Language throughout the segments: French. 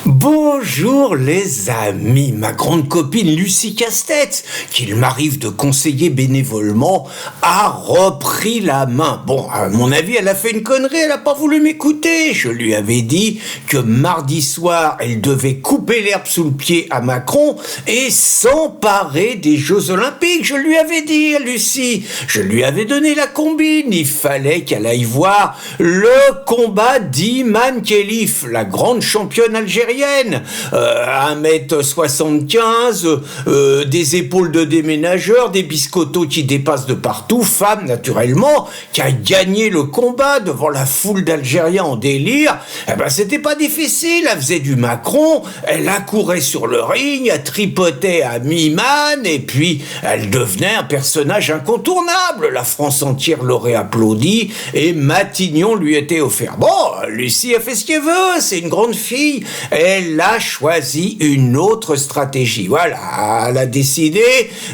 Bonjour les amis, ma grande copine Lucie Castex, qu'il m'arrive de conseiller bénévolement, a repris la main. Bon, à mon avis, elle a fait une connerie, elle n'a pas voulu m'écouter. Je lui avais dit que mardi soir, elle devait couper l'herbe sous le pied à Macron et s'emparer des Jeux Olympiques. Je lui avais dit à Lucie, je lui avais donné la combine, il fallait qu'elle aille voir le combat d'Iman Khelif, la grande championne algérienne. 1m75, des épaules de déménageur, des biscottos qui dépassent de partout, femme naturellement, qui a gagné le combat devant la foule d'Algériens en délire. Eh ben c'était pas difficile, elle faisait du Macron, elle accourait sur le ring, elle tripotait à Iman, et puis elle devenait un personnage incontournable. La France entière l'aurait applaudi, et Matignon lui était offert. Bon, Lucie a fait ce qu'elle veut, c'est une grande fille. Elle a choisi une autre stratégie. Voilà, elle a décidé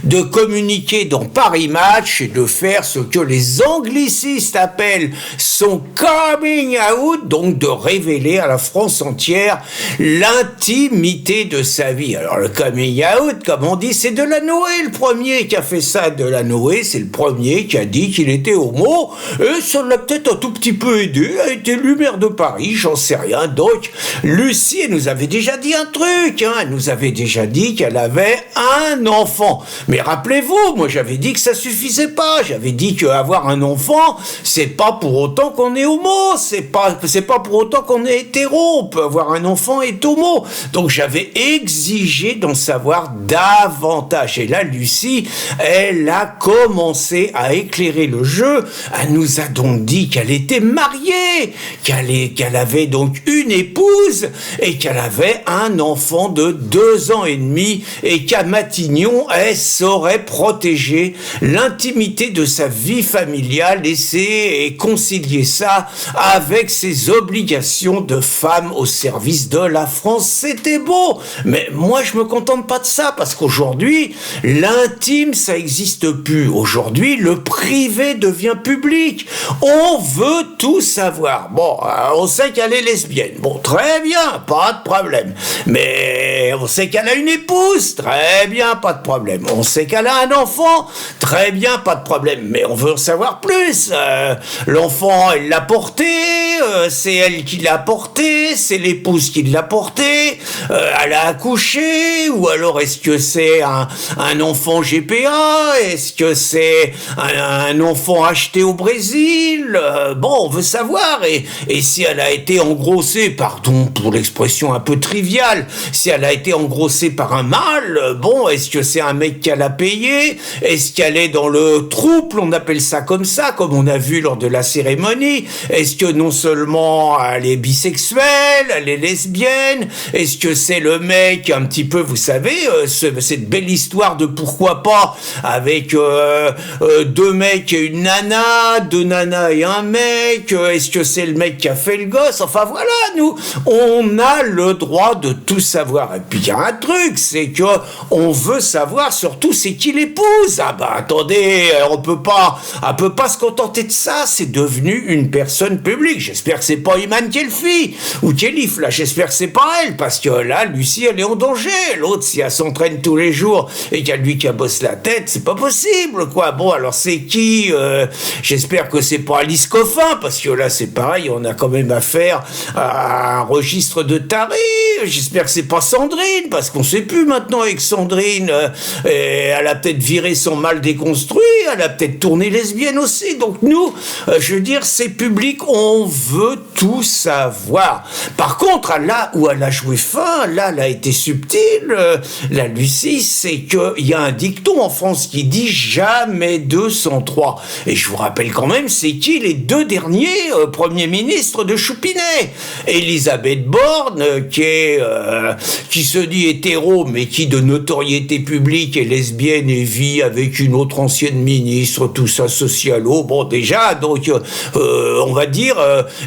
de communiquer dans Paris Match et de faire ce que les anglicistes appellent son coming out, donc de révéler à la France entière l'intimité de sa vie. Alors le coming out, comme on dit, c'est Delanoë le premier qui a fait ça. Delanoë, c'est le premier qui a dit qu'il était homo, et ça l'a peut-être un tout petit peu aidé, a été élu maire de Paris, j'en sais rien. Donc Lucie, elle nous avait déjà dit un truc, elle nous avait déjà dit qu'elle avait un enfant. Mais rappelez-vous, moi j'avais dit que ça suffisait pas, j'avais dit qu'avoir un enfant, c'est pas pour autant qu'on est homo, c'est pas pour autant qu'on est hétéro, on peut avoir un enfant et être homo. Donc j'avais exigé d'en savoir davantage. Et là, Lucie, elle a commencé à éclairer le jeu, elle nous a donc dit qu'elle était mariée, qu'elle avait donc une épouse, et qu'elle avait un enfant de 2 ans et demi, et qu'à Matignon, elle saurait protéger l'intimité de sa vie familiale et concilier ça avec ses obligations de femme au service de la France. C'était beau, mais moi je me contente pas de ça, parce qu'aujourd'hui, l'intime, ça existe plus. Aujourd'hui, le privé devient public. On veut tout savoir. Bon, on sait qu'elle est lesbienne. Bon, très bien, pas de problème. Mais on sait qu'elle a une épouse, très bien, pas de problème. On sait qu'elle a un enfant, très bien, pas de problème. Mais on veut en savoir plus. L'enfant, elle l'a porté, c'est elle qui l'a porté, c'est l'épouse qui l'a porté, elle a accouché, ou alors est-ce que c'est un enfant GPA, est-ce que c'est un enfant acheté au Brésil, bon, on veut savoir. Et si elle a été engrossée, pardon pour l'expression un peu triviale, si elle a été engrossée par un mâle, bon, est-ce que c'est un mec qui l'a payé, est-ce qu'elle est dans le trouble, on appelle ça comme on a vu lors de la cérémonie, est-ce que non seulement elle est bisexuelle, elle est lesbienne, est-ce que c'est le mec un petit peu, vous savez, cette belle histoire de pourquoi pas, avec 2 mecs et une nana, 2 nanas et un mec, est-ce que c'est le mec qui a fait le gosse, enfin voilà, nous, on a le droit de tout savoir. Et puis il y a un truc, c'est que on veut savoir surtout c'est qui l'épouse. Ah bah attendez, on peut pas se contenter de ça, c'est devenu une personne publique. J'espère que c'est pas Iman Khelfi ou Khelif, là, j'espère que c'est pas elle, parce que là, Lucie, elle est en danger. L'autre, si elle s'entraîne tous les jours et qu'il y a lui qui bosse la tête, c'est pas possible, quoi. Bon, alors c'est qui j'espère que c'est pas Alice Coffin, parce que là, c'est pareil, on a quand même affaire à un registre de tarés. J'espère que c'est pas Sandrine, parce qu'on sait plus maintenant avec Sandrine, elle a peut-être viré son mal déconstruit, elle a peut-être tourné lesbienne aussi. Donc nous, je veux dire, c'est public, on veut tout savoir. Par contre, là où elle a joué fin, là, elle a été subtile, la Lucie, c'est qu'il y a un dicton en France qui dit jamais 2 sans 3. Et je vous rappelle quand même, c'est qui les 2 derniers premiers ministres de Choupinet? Elisabeth Borne, qui se dit hétéro, mais qui de notoriété publique est lesbienne et vit avec une autre ancienne ministre, tout ça socialo. Bon, déjà, donc, on va dire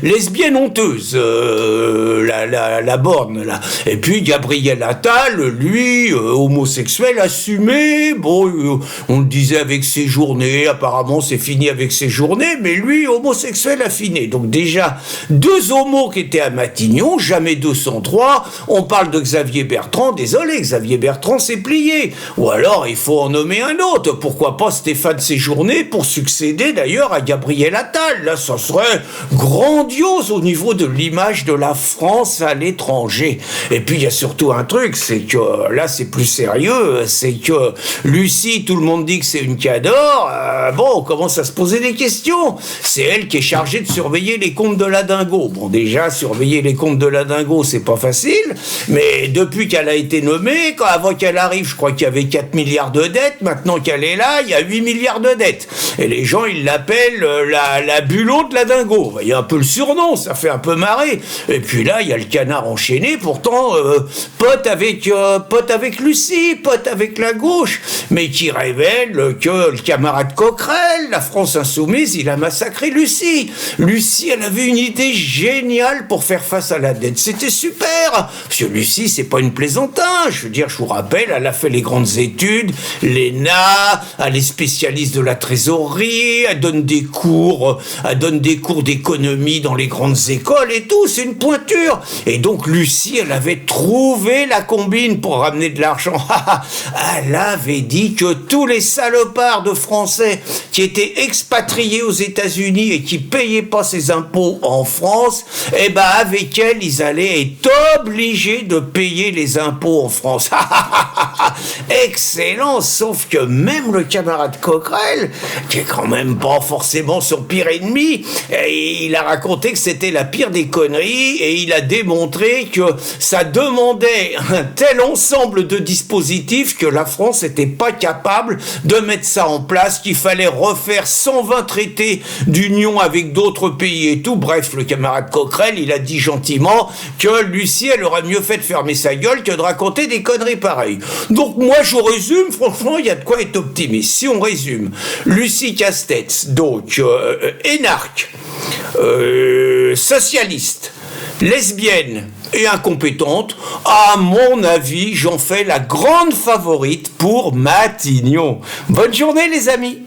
lesbienne honteuse, la Borne, là. Et puis Gabriel Attal, lui, homosexuel assumé. Bon, on le disait avec ses journées, apparemment c'est fini avec ses journées, mais lui, homosexuel affiné. Donc déjà, 2 homos qui étaient à Matignon, jamais 200 1903, on parle de Xavier Bertrand, désolé, Xavier Bertrand s'est plié. Ou alors, il faut en nommer un autre. Pourquoi pas Stéphane Séjourné pour succéder d'ailleurs à Gabriel Attal. Là, ça serait grandiose au niveau de l'image de la France à l'étranger. Et puis, il y a surtout un truc, c'est que là, c'est plus sérieux, c'est que Lucie, tout le monde dit que c'est une cador. Bon, on commence à se poser des questions. C'est elle qui est chargée de surveiller les comptes de la Dingo. Bon, déjà, surveiller les comptes de la Dingo, c'est pas facile, mais depuis qu'elle a été nommée, avant qu'elle arrive, je crois qu'il y avait 4 milliards de dettes. Maintenant qu'elle est là, il y a 8 milliards de dettes. Et les gens, ils l'appellent la bulot de la Dingo. Il y a un peu le surnom, ça fait un peu marrer. Et puis là, il y a le canard enchaîné, pourtant, pote avec Lucie, pote avec la gauche, mais qui révèle que le camarade Coquerel, la France insoumise, il a massacré Lucie. Lucie, elle avait une idée géniale pour faire face à la dette. C'était super. Parce que Lucie, c'est pas une plaisantin. Je veux dire, je vous rappelle, elle a fait les grandes études, l'ENA, elle est spécialiste de la trésorerie, elle donne des cours d'économie dans les grandes écoles et tout. C'est une pointure. Et donc, Lucie, elle avait trouvé la combine pour ramener de l'argent. Elle avait dit que tous les salopards de Français qui étaient expatriés aux États-Unis et qui payaient pas ses impôts en France, eh ben, avec elle, ils allaient être obligés de payer les impôts en France. Excellent, sauf que même le camarade Coquerel, qui est quand même pas forcément son pire ennemi, il a raconté que c'était la pire des conneries et il a démontré que ça demandait un tel ensemble de dispositifs que la France n'était pas capable de mettre ça en place, qu'il fallait refaire 120 traités d'union avec d'autres pays et tout. Bref, le camarade Coquerel, il a dit gentiment que Lucie, elle aurait mieux fait de fermer sa gueule que de raconter des conneries pareilles. Donc moi, je résume, franchement, il y a de quoi être optimiste. Si on résume, Lucie Castex, donc énarque, socialiste, lesbienne et incompétente, à mon avis, j'en fais la grande favorite pour Matignon. Bonne journée les amis.